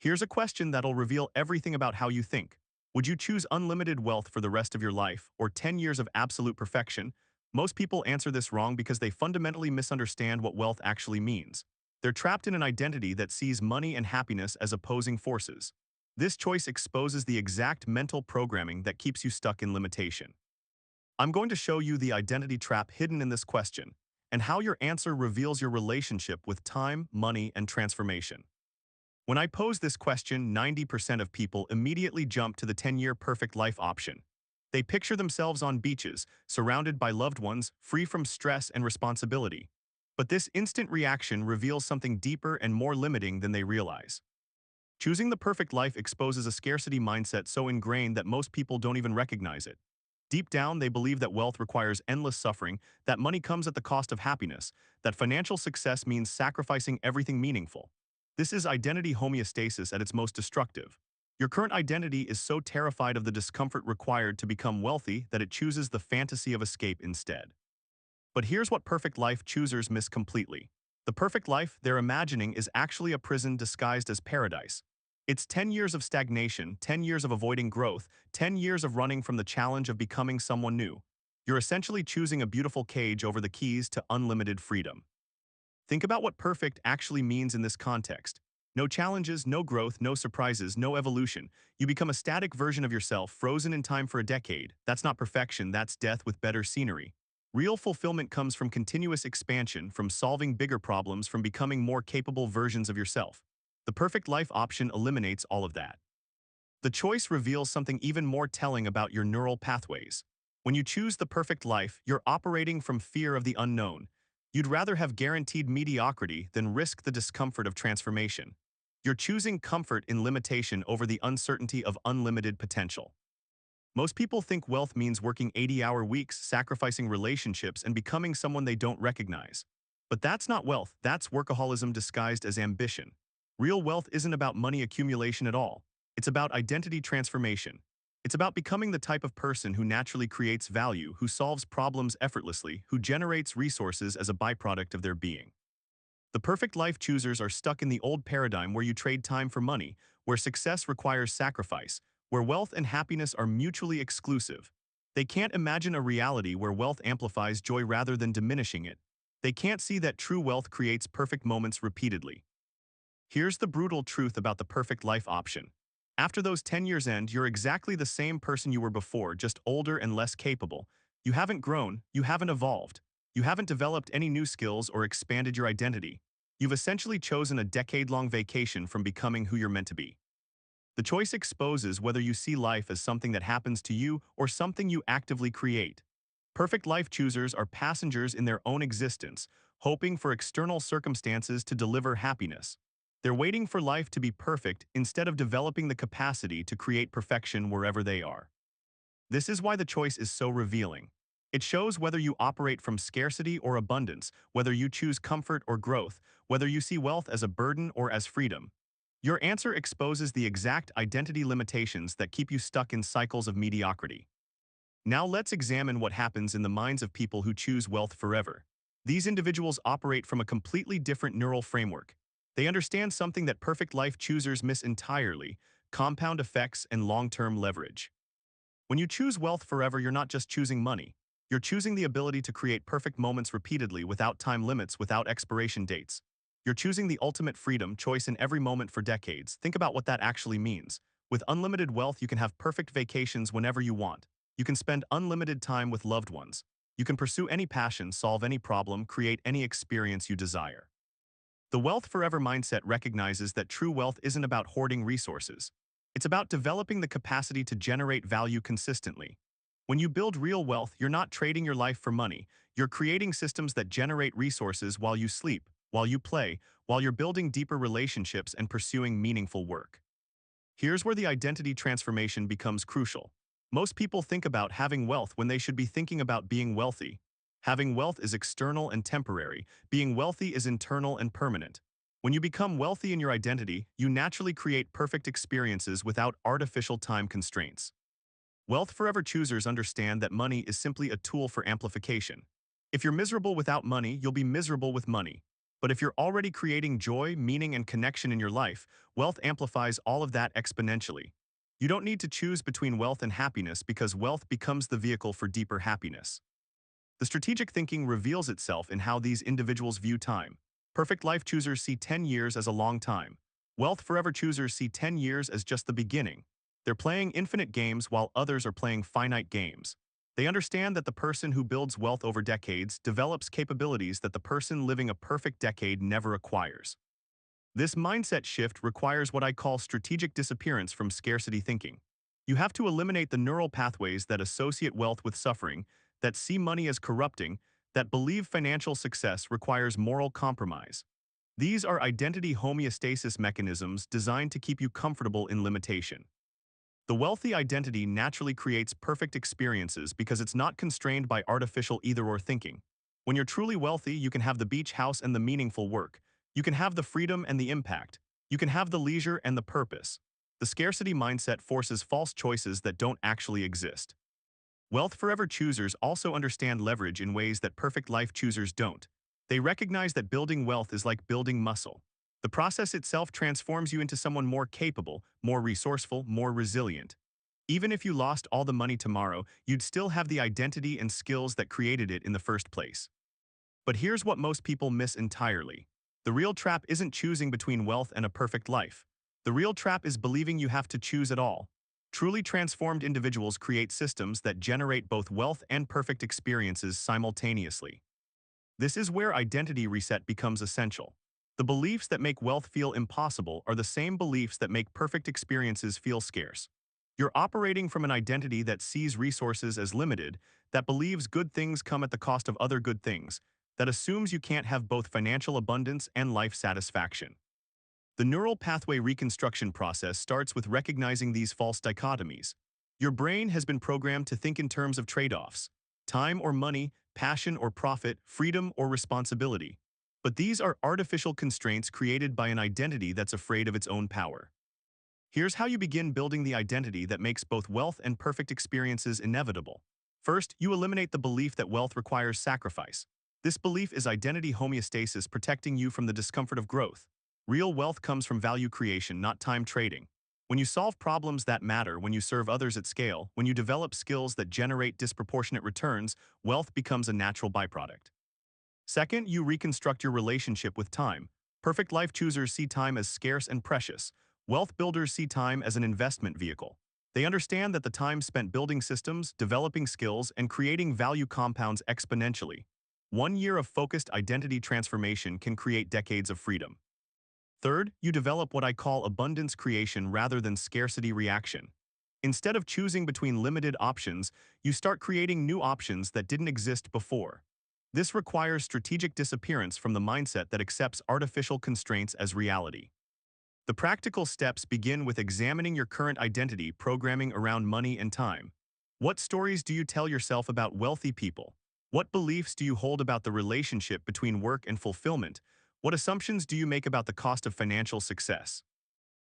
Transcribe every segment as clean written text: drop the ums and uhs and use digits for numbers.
Here's a question that'll reveal everything about how you think. Would you choose unlimited wealth for the rest of your life or 10 years of absolute perfection? Most people answer this wrong because they fundamentally misunderstand what wealth actually means. They're trapped in an identity that sees money and happiness as opposing forces. This choice exposes the exact mental programming that keeps you stuck in limitation. I'm going to show you the identity trap hidden in this question and how your answer reveals your relationship with time, money, and transformation. When I pose this question, 90% of people immediately jump to the 10-year perfect life option. They picture themselves on beaches, surrounded by loved ones, free from stress and responsibility. But this instant reaction reveals something deeper and more limiting than they realize. Choosing the perfect life exposes a scarcity mindset so ingrained that most people don't even recognize it. Deep down, they believe that wealth requires endless suffering, that money comes at the cost of happiness, that financial success means sacrificing everything meaningful. This is identity homeostasis at its most destructive. Your current identity is so terrified of the discomfort required to become wealthy that it chooses the fantasy of escape instead. But here's what perfect life choosers miss completely. The perfect life they're imagining is actually a prison disguised as paradise. It's 10 years of stagnation, 10 years of avoiding growth, 10 years of running from the challenge of becoming someone new. You're essentially choosing a beautiful cage over the keys to unlimited freedom. Think about what perfect actually means in this context. No challenges, no growth, no surprises, no evolution. You become a static version of yourself, frozen in time for a decade. That's not perfection, that's death with better scenery. Real fulfillment comes from continuous expansion, from solving bigger problems, from becoming more capable versions of yourself. The perfect life option eliminates all of that. The choice reveals something even more telling about your neural pathways. When you choose the perfect life, you're operating from fear of the unknown. You'd rather have guaranteed mediocrity than risk the discomfort of transformation. You're choosing comfort in limitation over the uncertainty of unlimited potential. Most people think wealth means working 80-hour weeks, sacrificing relationships, and becoming someone they don't recognize. But that's not wealth, that's workaholism disguised as ambition. Real wealth isn't about money accumulation at all. It's about identity transformation. It's about becoming the type of person who naturally creates value, who solves problems effortlessly, who generates resources as a byproduct of their being. The perfect life choosers are stuck in the old paradigm where you trade time for money, where success requires sacrifice, where wealth and happiness are mutually exclusive. They can't imagine a reality where wealth amplifies joy rather than diminishing it. They can't see that true wealth creates perfect moments repeatedly. Here's the brutal truth about the perfect life option. After those 10 years end, you're exactly the same person you were before, just older and less capable. You haven't grown, you haven't evolved. You haven't developed any new skills or expanded your identity. You've essentially chosen a decade-long vacation from becoming who you're meant to be. The choice exposes whether you see life as something that happens to you or something you actively create. Perfect life choosers are passengers in their own existence, hoping for external circumstances to deliver happiness. They're waiting for life to be perfect instead of developing the capacity to create perfection wherever they are. This is why the choice is so revealing. It shows whether you operate from scarcity or abundance, whether you choose comfort or growth, whether you see wealth as a burden or as freedom. Your answer exposes the exact identity limitations that keep you stuck in cycles of mediocrity. Now let's examine what happens in the minds of people who choose wealth forever. These individuals operate from a completely different neural framework. They understand something that perfect life choosers miss entirely: compound effects and long-term leverage. When you choose wealth forever, you're not just choosing money. You're choosing the ability to create perfect moments repeatedly without time limits, without expiration dates. You're choosing the ultimate freedom, choice in every moment for decades. Think about what that actually means. With unlimited wealth, you can have perfect vacations whenever you want. You can spend unlimited time with loved ones. You can pursue any passion, solve any problem, create any experience you desire. The wealth forever mindset recognizes that true wealth isn't about hoarding resources. It's about developing the capacity to generate value consistently. When you build real wealth, you're not trading your life for money. You're creating systems that generate resources while you sleep, while you play, while you're building deeper relationships and pursuing meaningful work. Here's where the identity transformation becomes crucial. Most people think about having wealth when they should be thinking about being wealthy. Having wealth is external and temporary. Being wealthy is internal and permanent. When you become wealthy in your identity, you naturally create perfect experiences without artificial time constraints. Wealth forever choosers understand that money is simply a tool for amplification. If you're miserable without money, you'll be miserable with money. But if you're already creating joy, meaning, and connection in your life, wealth amplifies all of that exponentially. You don't need to choose between wealth and happiness because wealth becomes the vehicle for deeper happiness. The strategic thinking reveals itself in how these individuals view time. Perfect life choosers see 10 years as a long time. Wealth forever choosers see 10 years as just the beginning. They're playing infinite games while others are playing finite games. They understand that the person who builds wealth over decades develops capabilities that the person living a perfect decade never acquires. This mindset shift requires what I call strategic disappearance from scarcity thinking. You have to eliminate the neural pathways that associate wealth with suffering, that see money as corrupting, that believe financial success requires moral compromise. These are identity homeostasis mechanisms designed to keep you comfortable in limitation. The wealthy identity naturally creates perfect experiences because it's not constrained by artificial either-or thinking. When you're truly wealthy, you can have the beach house and the meaningful work. You can have the freedom and the impact. You can have the leisure and the purpose. The scarcity mindset forces false choices that don't actually exist. Wealth forever choosers also understand leverage in ways that perfect life choosers don't. They recognize that building wealth is like building muscle. The process itself transforms you into someone more capable, more resourceful, more resilient. Even if you lost all the money tomorrow, you'd still have the identity and skills that created it in the first place. But here's what most people miss entirely. The real trap isn't choosing between wealth and a perfect life. The real trap is believing you have to choose at all. Truly transformed individuals create systems that generate both wealth and perfect experiences simultaneously. This is where identity reset becomes essential. The beliefs that make wealth feel impossible are the same beliefs that make perfect experiences feel scarce. You're operating from an identity that sees resources as limited, that believes good things come at the cost of other good things, that assumes you can't have both financial abundance and life satisfaction. The neural pathway reconstruction process starts with recognizing these false dichotomies. Your brain has been programmed to think in terms of trade-offs: time or money, passion or profit, freedom or responsibility. But these are artificial constraints created by an identity that's afraid of its own power. Here's how you begin building the identity that makes both wealth and perfect experiences inevitable. First, you eliminate the belief that wealth requires sacrifice. This belief is identity homeostasis protecting you from the discomfort of growth. Real wealth comes from value creation, not time trading. When you solve problems that matter, when you serve others at scale, when you develop skills that generate disproportionate returns, wealth becomes a natural byproduct. Second, you reconstruct your relationship with time. Perfect life choosers see time as scarce and precious. Wealth builders see time as an investment vehicle. They understand that the time spent building systems, developing skills, and creating value compounds exponentially. 1 year of focused identity transformation can create decades of freedom. Third, you develop what I call abundance creation rather than scarcity reaction. Instead of choosing between limited options, you start creating new options that didn't exist before. This requires strategic disappearance from the mindset that accepts artificial constraints as reality. The practical steps begin with examining your current identity programming around money and time. What stories do you tell yourself about wealthy people? What beliefs do you hold about the relationship between work and fulfillment? What assumptions do you make about the cost of financial success?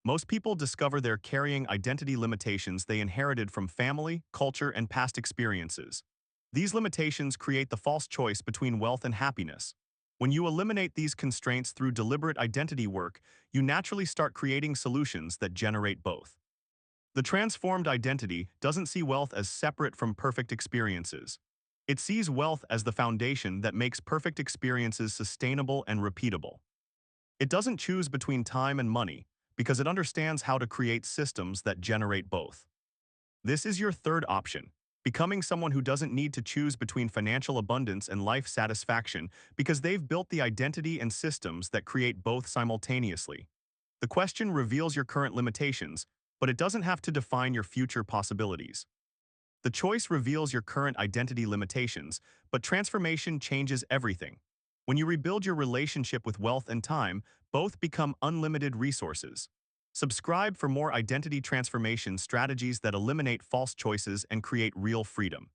Most people discover they're carrying identity limitations they inherited from family, culture, and past experiences. These limitations create the false choice between wealth and happiness. When you eliminate these constraints through deliberate identity work, you naturally start creating solutions that generate both. The transformed identity doesn't see wealth as separate from perfect experiences. It sees wealth as the foundation that makes perfect experiences sustainable and repeatable. It doesn't choose between time and money because it understands how to create systems that generate both. This is your third option, becoming someone who doesn't need to choose between financial abundance and life satisfaction because they've built the identity and systems that create both simultaneously. The question reveals your current limitations, but it doesn't have to define your future possibilities. The choice reveals your current identity limitations, but transformation changes everything. When you rebuild your relationship with wealth and time, both become unlimited resources. Subscribe for more identity transformation strategies that eliminate false choices and create real freedom.